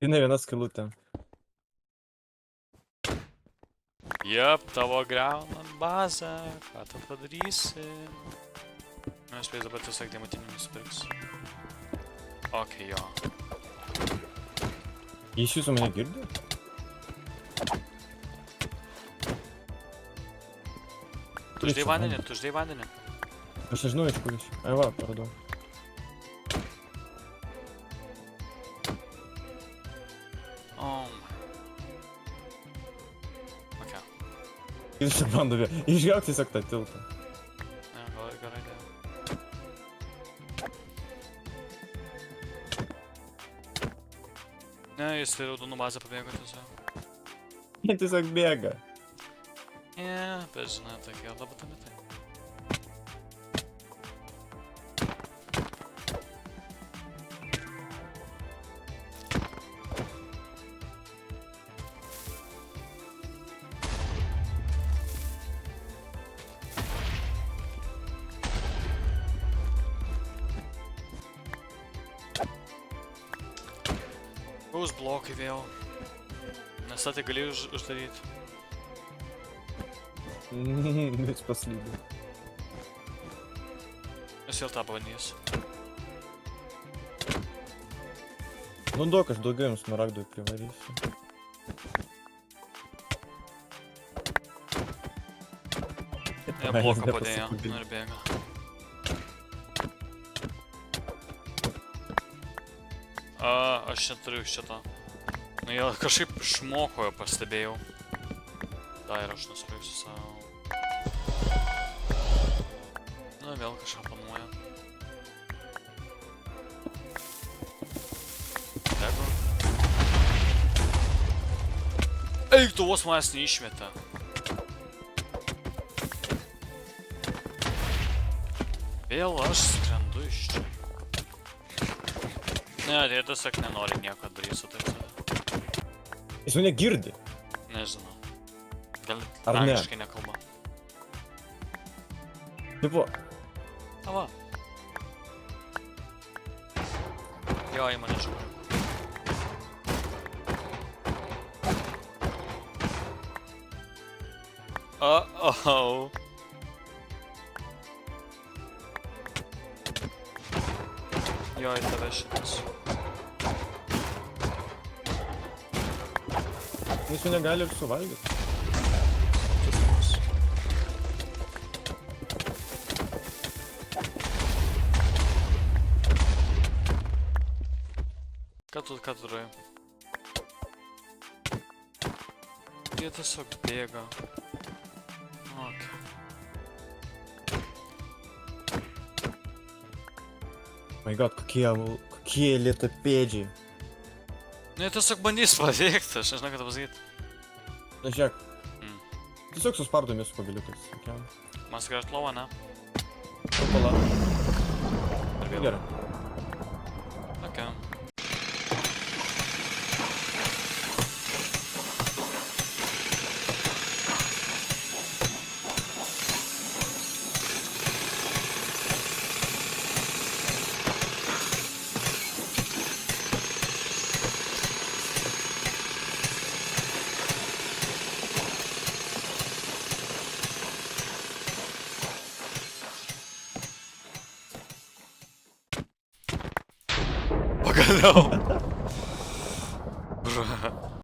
Tai ne viena skilutė. Jep, tavo greunant bazę, ką tu padarysi? Aš spėjau dabar tiesiog dėmatinį nusipirks. Okei, jo. Jis jūsų mane girdi? Tu uždėjai vandenį, tu uždėjai vandenį. Aš nežinau iš kur jis. Ai va, paradau. Okei. Jis čia bando išgauk tiesiog tą tiltą. Ne, gal ir gerai dėl. Ne, jis į raudonų bazę pabėgo tiesiog. Jie tiesiog bėga. Ne, bet žinai, tokie labai tamitai. Gaus blokai vėl. Nes tą tai galėjau uždaryti. Vis paslydė. Aš vėl tą pabandysiu. Nu duok, aš daugiau jums smaragdui privarysiu. Ne, bloką padėjo. Nu ir bėga. Aš neturiu šitą. Nu jie kažkaip išmoko, pastebėjau. Da, ir aš nusipirksiu savo. Nu, vėl kažką planuoja. Degu. Eik, tu vos manęs neišmetė. Vėl aš skrendu iš čia. Ne, jie tiesiog nenori nieko daryti su taip save. Jis mane girdi. Nežinau. Gal Ar ne? angliškai nekalba. Tipo, Va. Jo, į mane žiūri. Uh-oh. Jo, į tave šitas. jis mane gali ir suvalgyti. Ką tu darai? Jie tiesiog bėga. Okay. My god, kokie lėtapėdžiai. Nu, jie tiesiog bandys paveikti, aš nežinau, ką tą pasakyti. Na žiūrėk. Tiesiog suspardom jūsų pagaliukais. Man sugrąžt lovą, ne? Pala. Ir vėl. Gerai. Okay. Pagaliau. Bro.